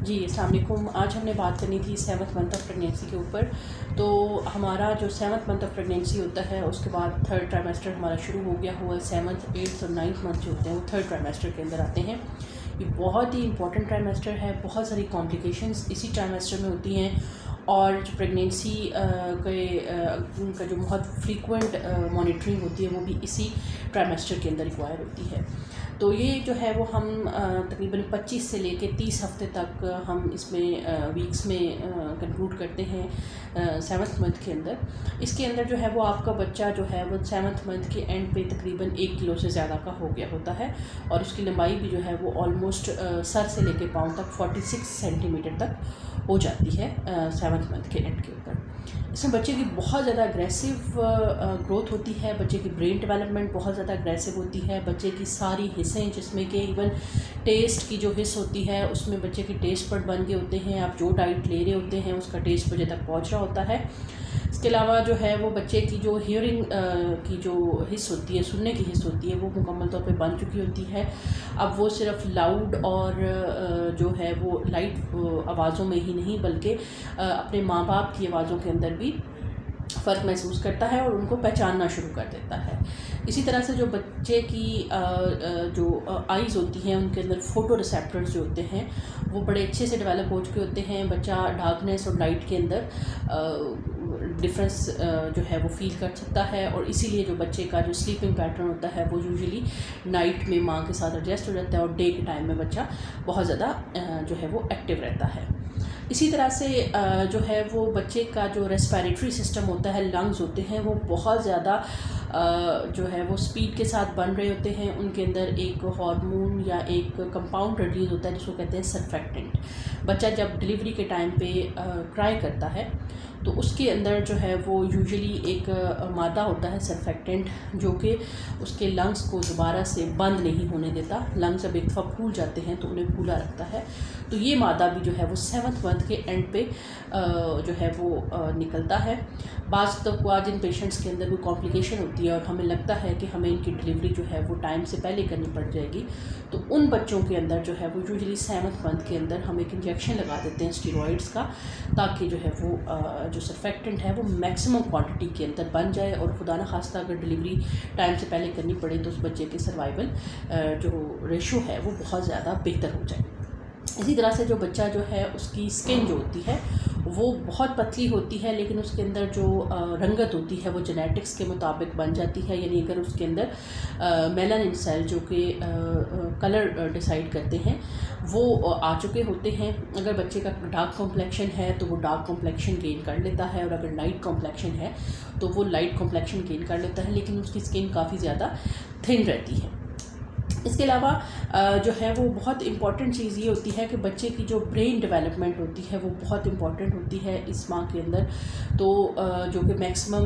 जी, अस्सलाम वालेकुम। आज हमने बात करनी थी 7th मंथ ऑफ़ प्रेगनेंसी के ऊपर। तो हमारा जो 7th मंथ ऑफ़ प्रेगनेंसी होता है, उसके बाद थर्ड ट्राइमेस्टर हमारा शुरू हो गया हुआ है। 7th, 8th और 9th मंथ जो होते हैं वो थर्ड ट्राइमेस्टर के अंदर आते हैं। ये बहुत ही इंपॉर्टेंट ट्राइमेस्टर है। बहुत सारी कॉम्प्लिकेशंस इसी ट्राइमेस्टर में होती हैं और जो प्रेगनेंसी का जो बहुत फ्रीक्वेंट मॉनिटरिंग होती है वो भी इसी ट्राइमेस्टर के अंदर रिक्वायर होती है। तो ये जो है वो हम तकरीबन 25 से लेके 30 हफ्ते तक हम इसमें वीक्स में कंक्लूड करते हैं 7th मंथ के अंदर। इसके अंदर जो है वो आपका बच्चा जो है वो 7th मंथ के एंड पे तकरीबन 1 किलो से ज़्यादा का हो गया होता है और उसकी लंबाई भी जो है वो ऑलमोस्ट सर से लेके पाँव तक 46 सेंटीमीटर तक हो जाती है 7th मंथ के एंड के ऊपर। इसमें बच्चे की बहुत ज़्यादा अग्रेसिव ग्रोथ होती है। बच्चे की ब्रेन डेवलपमेंट बहुत ज़्यादा अग्रेसिव होती है। बच्चे की सारी हिस्सें, जिसमें कि इवन टेस्ट की जो हिस्स होती है उसमें बच्चे के टेस्ट बड बन गए होते हैं। आप जो डाइट ले रहे होते हैं उसका टेस्ट बच्चे तक पहुंच रहा होता है। इसके अलावा जो है वो बच्चे की जो हियरिंग की जो हिस्स होती है, सुनने की हिस्स होती है, वो मुकम्मल तौर पे बन चुकी होती है। अब वो सिर्फ लाउड और जो है वो लाइट आवाज़ों में ही नहीं बल्कि अपने माँ बाप की आवाज़ों के अंदर भी फ़र्क महसूस करता है और उनको पहचानना शुरू कर देता है। इसी तरह से जो बच्चे की जो आइज़ होती हैं उनके अंदर फ़ोटो रिसेप्टर्स जो होते हैं वो बड़े अच्छे से डेवलप हो चुके होते हैं। बच्चा डार्कनेस और लाइट के अंदर डिफरेंस जो है वो फ़ील कर सकता है और इसीलिए जो बच्चे का जो स्लीपिंग पैटर्न होता है वो यूजुअली नाइट में माँ के साथ एडजस्ट हो जाता है और डे के टाइम में बच्चा बहुत ज़्यादा जो है वो एक्टिव रहता है। इसी तरह से जो है वो बच्चे का जो रेस्पिरेटरी सिस्टम होता है, लंग्स होते हैं, वो बहुत ज़्यादा जो है वो स्पीड के साथ बन रहे होते हैं। उनके अंदर एक हार्मोन या एक कंपाउंड रिलीज़ होता है जिसको कहते हैं सरफेक्टेंट। बच्चा जब डिलीवरी के टाइम पे क्राई करता है तो उसके अंदर जो है वो यूजुअली एक मादा होता है सरफेक्टेंट, जो कि उसके लंग्स को दोबारा से बंद नहीं होने देता। लंग्स जब एक दफ़ा फूल जाते हैं तो उन्हें फूला रखता है। तो ये मादा भी जो है वो 7th मंथ के एंड पे जो है वो निकलता है। बाज़ तक आज इन पेशेंट्स के अंदर कोई कॉम्प्लिकेशन होती है और हमें लगता है कि हमें इनकी डिलीवरी जो है वो टाइम से पहले करनी पड़ जाएगी, तो उन बच्चों के अंदर जो है वो यूजुअली 7th मंथ के अंदर हम एक इंजेक्शन लगा देते हैं स्टीरॉइड्स का, ताकि जो है वो जो सरफेक्टेंट है वो मैक्सिमम क्वांटिटी के अंदर बन जाए और खुदा न खास्ता अगर डिलीवरी टाइम से पहले करनी पड़े तो उस बच्चे के सर्वाइवल जो रेशो है वो बहुत ज़्यादा बेहतर हो जाए। इसी तरह से जो बच्चा जो है उसकी स्किन जो होती है वो बहुत पतली होती है, लेकिन उसके अंदर जो रंगत होती है वो जेनेटिक्स के मुताबिक बन जाती है। यानी अगर उसके अंदर मेलानिन सेल जो कि कलर डिसाइड करते हैं वो आ चुके होते हैं। अगर बच्चे का डार्क कॉम्प्लेक्शन है तो वो डार्क कॉम्प्लेक्शन गेन कर लेता है और अगर लाइट कॉम्प्लेक्शन है तो वो लाइट कॉम्प्लेक्शन गेन कर लेता है, लेकिन उसकी स्किन काफ़ी ज़्यादा थिन रहती है। इसके अलावा जो है वो बहुत इम्पॉर्टेंट चीज़ ये होती है कि बच्चे की जो ब्रेन डेवलपमेंट होती है वो बहुत इम्पॉर्टेंट होती है इस माह के अंदर। तो जो कि मैक्सिमम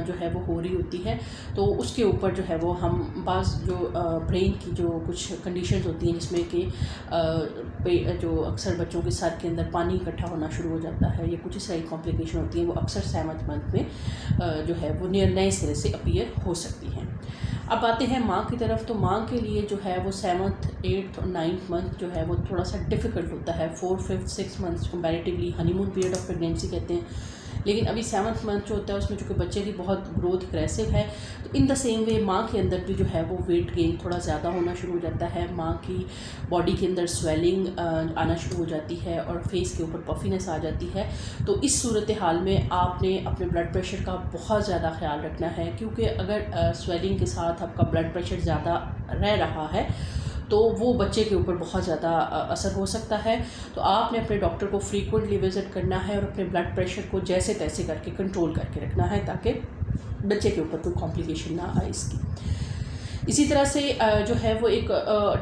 जो है वो हो रही होती है, तो उसके ऊपर जो है वो हम बाज़ जो ब्रेन की जो कुछ कंडीशंस होती हैं जिसमें कि जो अक्सर बच्चों के सर के अंदर पानी इकट्ठा होना शुरू हो जाता है या कुछ इस तरह की कॉम्प्लिकेशन होती हैं, वो अक्सर 7th मंथ में जो है वो नए सिरे से अपीयर हो सकती हैं। अब आते हैं माँ की तरफ। तो माँ के लिए जो है वो 7th, 8th और 9th मंथ जो है वो थोड़ा सा डिफ़िकल्ट होता है। 4th, 5th, 6th months comparatively honeymoon period of pregnancy कहते हैं, लेकिन अभी 7th मंथ जो होता है उसमें चूँकि बच्चे की बहुत ग्रोथ अग्रेसिव है, तो इन द सेम वे माँ के अंदर भी जो है वो वेट गेन थोड़ा ज़्यादा होना शुरू हो जाता है। माँ की बॉडी के अंदर स्वेलिंग आना शुरू हो जाती है और फेस के ऊपर पफीनेस आ जाती है। तो इस सूरत हाल में आपने अपने ब्लड प्रेशर का बहुत ज़्यादा ख्याल रखना है, क्योंकि अगर स्वेलिंग के साथ आपका ब्लड प्रेशर ज़्यादा रह रहा है तो वो बच्चे के ऊपर बहुत ज़्यादा असर हो सकता है। तो आपने अपने डॉक्टर को फ्रीक्वेंटली विज़िट करना है और अपने ब्लड प्रेशर को जैसे तैसे करके कंट्रोल करके रखना है ताकि बच्चे के ऊपर कोई कॉम्प्लिकेशन ना आए इसकी। इसी तरह से जो है वो एक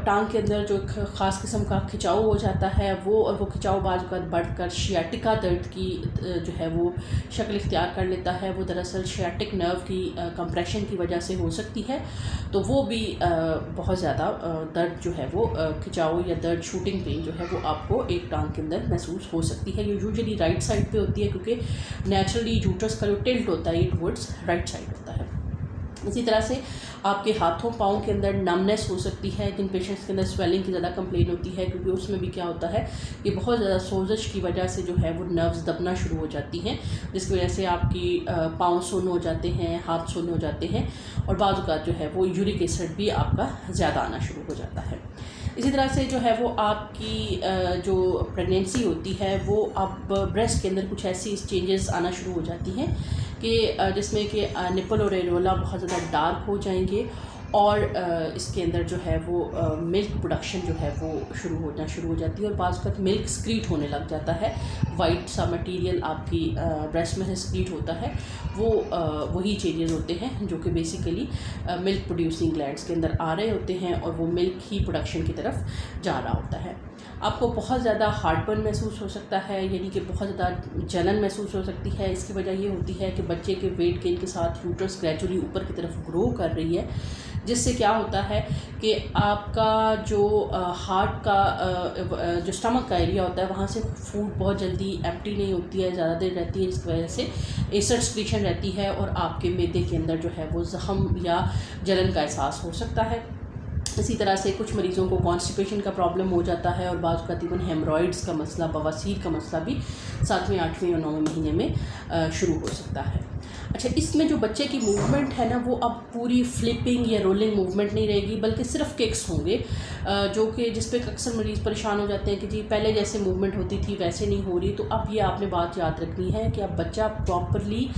टांग के अंदर जो एक ख़ास किस्म का खिंचाव हो जाता है वो खिंचाव बाद बढ़कर शियाटिका दर्द की जो है वो शक्ल इख्तियार कर लेता है। वो दरअसल शियाटिक नर्व की कंप्रेशन की वजह से हो सकती है। तो वो भी बहुत ज़्यादा दर्द जो है वो खिंचाव या दर्द शूटिंग पेन जो है वो आपको एक टांग के अंदर महसूस हो सकती है। ये यूजुअली राइट साइड पे होती है, क्योंकि नेचुरली यूट्रस का जो टिल्ट होता है ये टुवर्ड्स राइट साइड होता है। इसी तरह से आपके हाथों पाँव के अंदर नमनेस हो सकती है, जिन पेशेंट्स के अंदर स्वेलिंग की ज़्यादा कंप्लेन होती है, क्योंकि उसमें भी क्या होता है कि बहुत ज़्यादा सोजिश की वजह से जो है वो नर्व्स दबना शुरू हो जाती हैं, जिसकी वजह से आपकी पाँव सुन्न हो जाते हैं, हाथ सुन्न हो जाते हैं, और बाज़ औक़ात जो है वो यूरिक एसिड भी आपका ज़्यादा आना शुरू हो जाता है। इसी तरह से जो है वो आपकी जो प्रेगनेंसी होती है वो अब ब्रेस्ट के अंदर कुछ ऐसी चेंजेस आना शुरू हो जाती हैं कि जिसमें कि निपल और एरोला बहुत ज़्यादा डार्क हो जाएंगे, और इसके अंदर जो है वो मिल्क प्रोडक्शन जो है वो शुरू हो जाती है, और बाज़ वक़्त मिल्क स्क्रीट होने लग जाता है। वाइट सा मटेरियल आपकी ब्रेस्ट में से स्क्रीट होता है, वो वही चेंजेस होते हैं जो कि बेसिकली मिल्क प्रोड्यूसिंग ग्लैंड्स के अंदर आ रहे होते हैं, और वो मिल्क ही प्रोडक्शन की तरफ जा रहा होता है। आपको बहुत ज़्यादा हार्टबर्न महसूस हो सकता है, यानी कि बहुत ज़्यादा जलन महसूस हो सकती है। इसकी वजह ये होती है कि बच्चे के वेट गेन के साथ यूट्रस ग्रेजुअली ऊपर की तरफ ग्रो कर रही है, जिससे क्या होता है कि आपका जो हार्ट का जो स्टमक का एरिया होता है वहाँ से फूड बहुत जल्दी एम्प्टी नहीं होती है, ज़्यादा देर रहती है, जिसकी वजह से एसिड सिक्रीशन रहती है, और आपके मैदे के अंदर जो है वो ज़ख्म या जलन का एहसास हो सकता है। इसी तरह से कुछ मरीज़ों को कॉन्स्टिपेशन का प्रॉब्लम हो जाता है, और बाज़ वक़्त इवन हेमरॉइड्स का मसला, बवासीर का मसला भी 7वें, 8वें और 9वें महीने में शुरू हो सकता है। अच्छा, इसमें जो बच्चे की मूवमेंट है ना, वो अब पूरी फ्लिपिंग या रोलिंग मूवमेंट नहीं रहेगी, बल्कि सिर्फ किक्स होंगे, जो कि जिस पे अक्सर मरीज़ परेशान हो जाते हैं कि जी पहले जैसे मूवमेंट होती थी वैसे नहीं हो रही। तो अब ये आपने बात याद रखनी है कि अब बच्चा प्रॉपरली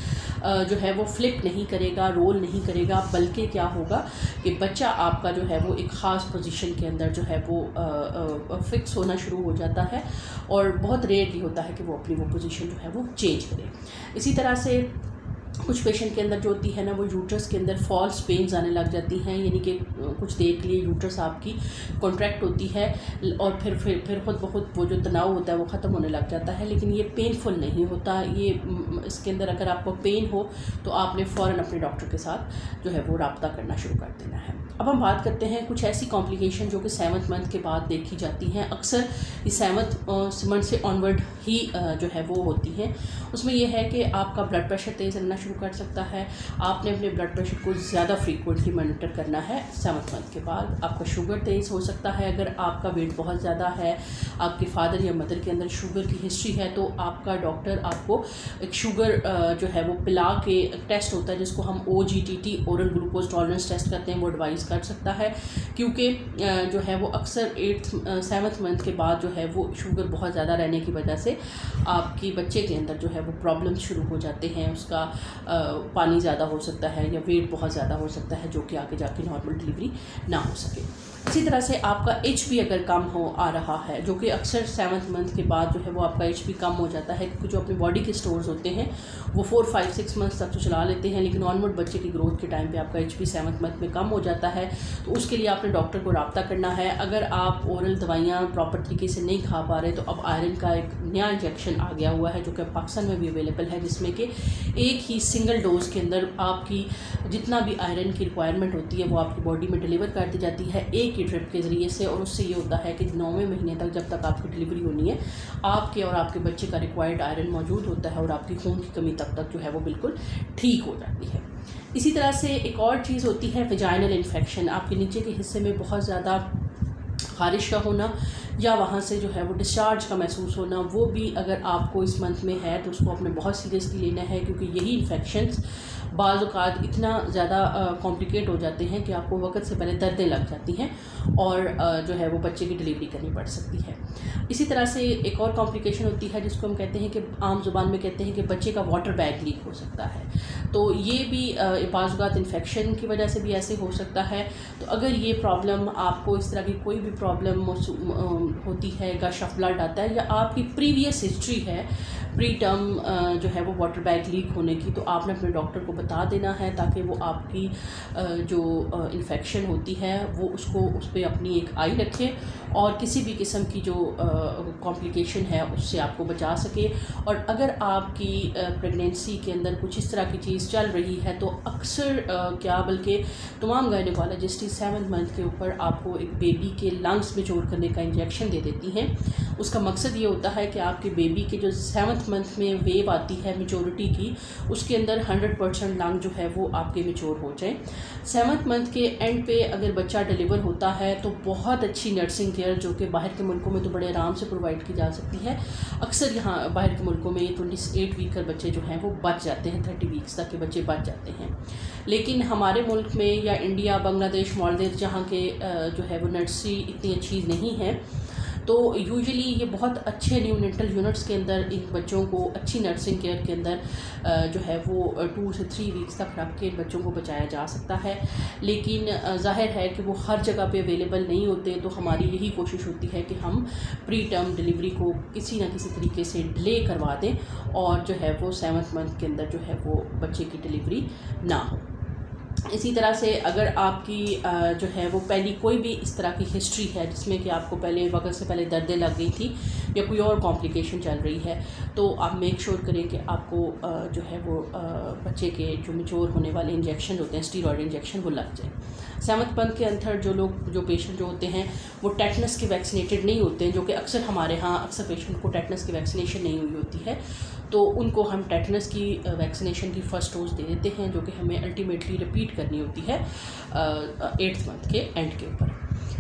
जो है वो फ्लिप नहीं करेगा, रोल नहीं करेगा, बल्कि क्या होगा कि बच्चा आपका जो है वो एक ख़ास पोजीशन के अंदर जो है वो फिक्स होना शुरू हो जाता है, और बहुत रेयरली होता है कि वो अपनी वो पोजीशन जो है वो चेंज करे। इसी तरह से कुछ पेशेंट के अंदर जो होती है ना, वो यूट्रस के अंदर फॉल्स पेन्स आने लग जाती हैं, यानी कि कुछ देर के लिए यूट्रस आपकी कॉन्ट्रैक्ट होती है, और फिर खुद ब खुद वो जो तनाव होता है वो ख़त्म होने लग जाता है, लेकिन ये पेनफुल नहीं होता। ये इसके अंदर अगर आपको पेन हो तो आपने फ़ौरन अपने डॉक्टर के साथ जो है वो रब्ता करना शुरू कर देना है। अब हम बात करते हैं कुछ ऐसी कॉम्प्लिकेशन जो कि 7th मंथ के बाद देखी जाती हैं। अक्सर इस 7th मंथ से ऑनवर्ड ही जो है वो होती हैं। उसमें यह है कि आपका ब्लड प्रेशर तेज़ रहना शुरू कर सकता है। आपने अपने ब्लड प्रेशर को ज़्यादा फ्रीक्वेंटली मॉनिटर करना है 7th मंथ के बाद। आपका शुगर तेज़ हो सकता है, अगर आपका वेट बहुत ज़्यादा है, आपके फादर या मदर के अंदर शुगर की हिस्ट्री है, तो आपका डॉक्टर आपको एक शुगर जो है वो पिला के टेस्ट होता है जिसको हम OGTT oral glucose tolerance test करते हैं, वो एडवाइस कर सकता है, क्योंकि जो है वो अक्सर 7th मंथ के बाद जो है वो शुगर बहुत ज़्यादा रहने की वजह से आपकी बच्चे के अंदर जो है वो प्रॉब्लम शुरू हो जाते हैं। उसका पानी ज़्यादा हो सकता है या वेट बहुत ज़्यादा हो सकता है, जो कि आगे जाके नॉर्मल डिलीवरी ना हो सके। इसी तरह से आपका HP अगर कम हो आ रहा है, जो कि अक्सर 7th मंथ के बाद जो है वो आपका HP कम हो जाता है, क्योंकि जो अपनी बॉडी के स्टोर्स होते हैं वो 4, 5, 6 मंथ्स तक तो चला लेते हैं, लेकिन ऑनवर्ड बच्चे की ग्रोथ के टाइम पे आपका HP 7th मंथ में कम हो जाता है। तो उसके लिए आपने डॉक्टर को रब्ता करना है। अगर आप ओरल दवाइयाँ प्रॉपर तरीके से नहीं खा पा रहे, तो अब आयरन का एक नया इंजेक्शन आ गया हुआ है जो कि पाकिस्तान में भी अवेलेबल है, जिसमें कि एक ही सिंगल डोज के अंदर आपकी जितना भी आयरन की रिक्वायरमेंट होती है वो आपकी बॉडी में डिलीवर कर दी जाती है एक ही ट्रिप के ज़रिए से। और उससे ये होता है कि 9वें महीने तक, जब तक आपकी डिलीवरी होनी है, आपके और आपके बच्चे का रिक्वायर्ड आयरन मौजूद होता है, और आपकी खून की कमी तब तक जो है वो बिल्कुल ठीक हो जाती है। इसी तरह से एक और चीज़ होती है वेजाइनल इन्फेक्शन। आपके नीचे के हिस्से में बहुत ज़्यादा ख़ारिश का होना, या वहाँ से जो है वो डिस्चार्ज का महसूस होना, वो भी अगर आपको इस मंथ में है तो उसको आपने बहुत सीरियसली लेना है, क्योंकि यही इन्फेक्शंस बाज़ औक़ात इतना ज़्यादा कॉम्प्लिकेट हो जाते हैं कि आपको वक्त से पहले दर्दें लग जाती हैं, और जो है वो बच्चे की डिलीवरी करनी पड़ सकती है। इसी तरह से एक और कॉम्प्लिकेशन होती है जिसको हम कहते हैं कि आम ज़ुबान में कहते हैं कि बच्चे का वाटर बैग लीक हो सकता है। तो ये भी बाज़ औक़ात इन्फेक्शन की वजह से भी ऐसे हो सकता है। तो अगर ये प्रॉब्लम आपको, इस तरह की कोई भी प्रॉब्लम होती है, गश ऑफ ब्लड आता है, या आपकी प्रीवियस हिस्ट्री है प्री टर्म जो है वो वाटर बैग लीक होने की, तो आपने अपने डॉक्टर को बता देना है, ताकि वो आपकी जो इन्फेक्शन होती है वो उसको उस पर अपनी एक आई रखे, और किसी भी किस्म की जो कॉम्प्लिकेशन है उससे आपको बचा सके। और अगर आपकी प्रेगनेंसी के अंदर कुछ इस तरह की चीज़ चल रही है, तो अक्सर क्या बल्कि तमाम गायनेकोलॉजिस्ट 7th मंथ के ऊपर आपको एक बेबी के लंग्स में जोड़ करने का इंजेक्शन दे देती हैं। उसका मकसद ये होता है कि आपके बेबी के जो 7th 7th मंथ में वेव आती है मेचोरिटी की, उसके अंदर 100% लंग जो है वो आपके मेच्योर हो जाए। 7th मंथ के एंड पे अगर बच्चा डिलीवर होता है तो बहुत अच्छी नर्सिंग केयर जो कि बाहर के मुल्कों में तो बड़े आराम से प्रोवाइड की जा सकती है। अक्सर यहाँ बाहर के मुल्कों में 28 वीक के बच्चे जो हैं वो बच जाते हैं, 30 वीक्स तक के बच्चे बच जाते हैं। लेकिन हमारे मुल्क में या इंडिया, बांग्लादेश, मालदीव जहाँ के जो है वो नर्सरी इतनी अच्छी नहीं है, तो यूजुअली ये बहुत अच्छे न्यूनेटल यूनिट्स के अंदर इन बच्चों को अच्छी नर्सिंग केयर के अंदर जो है वो 2 से 3 वीक्स तक रख के इन बच्चों को बचाया जा सकता है। लेकिन ज़ाहिर है कि वो हर जगह पे अवेलेबल नहीं होते, तो हमारी यही कोशिश होती है कि हम प्री टर्म डिलीवरी को किसी न किसी तरीके से डिले करवा दें और जो है वो 7th मंथ के अंदर जो है वो बच्चे की डिलीवरी ना हो। इसी तरह से अगर आपकी जो है वो पहली कोई भी इस तरह की हिस्ट्री है जिसमें कि आपको पहले वक्त से पहले दर्दें लग गई थी या कोई और कॉम्प्लिकेशन चल रही है, तो आप मेक श्योर करें कि आपको जो है वो बच्चे के जो मेच्योर होने वाले इंजेक्शन होते हैं, स्टीरॉयड इंजेक्शन, वो लग जाए। 7th मंथ के अंदर जो पेशेंट जो होते हैं वो टेटनस के वैक्सीनेटेड नहीं होते हैं, जो कि अक्सर हमारे यहाँ अक्सर पेशेंट को टेटनस की वैक्सीनेशन नहीं हुई होती है, तो उनको हम टेटनस की वैक्सीनेशन की फ़र्स्ट डोज दे देते हैं, जो कि हमें अल्टीमेटली रिपीट करनी होती है 8th मंथ के एंड के ऊपर।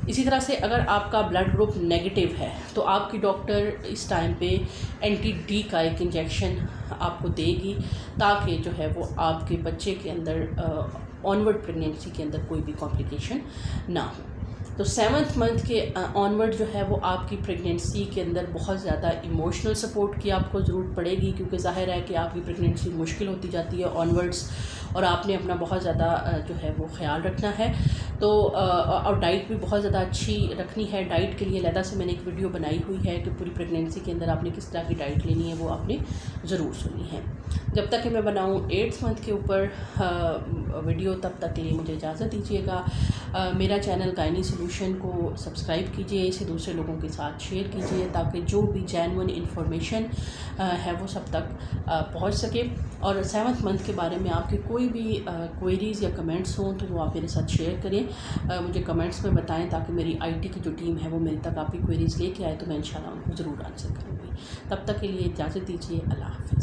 इसी तरह से अगर आपका ब्लड ग्रुप नेगेटिव है तो आपकी डॉक्टर इस टाइम पे एंटी-डी का एक इंजेक्शन आपको देगी, ताकि जो है वो आपके बच्चे के अंदर ऑनवर्ड प्रेगनेंसी के अंदर कोई भी कॉम्प्लिकेशन ना हो। तो 7th मंथ के ऑनवर्ड जो है वो आपकी प्रेगनेंसी के अंदर बहुत ज़्यादा इमोशनल सपोर्ट की आपको ज़रूरत पड़ेगी, क्योंकि ज़ाहिर है कि आपकी प्रेगनेंसी मुश्किल होती जाती है ऑनवर्ड्स, और आपने अपना बहुत ज़्यादा जो है वो ख्याल रखना है। तो और डाइट भी बहुत ज़्यादा अच्छी रखनी है। डाइट के लिए अलग से मैंने एक वीडियो बनाई हुई है कि पूरी प्रेगनेंसी के अंदर आपने किस तरह की डाइट लेनी है, वो आपने ज़रूर सुनी है। जब तक कि मैं बनाऊँ 8th मंथ के ऊपर वीडियो, तब तक के लिए मुझे इजाज़त दीजिएगा। मेरा चैनल गायनी सॉल्यूशन को सब्सक्राइब कीजिए, इसे दूसरे लोगों के साथ शेयर कीजिए, ताकि जो भी जेन्युइन इन्फॉर्मेशन है वो सब तक पहुंच सके। और 7th मंथ के बारे में आपके कोई भी क्वेरीज़ या कमेंट्स हों तो वो आप मेरे साथ शेयर करें, मुझे कमेंट्स में बताएं, ताकि मेरी IT की जो टीम है वो मेरे तक आपकी क्वेरीज़ लेके आए, तो मैं इंशाल्लाह उनको ज़रूर आंसर करूँगी। तब तक के लिए इजाज़त दीजिए। अल्लाह हाफ़िज़।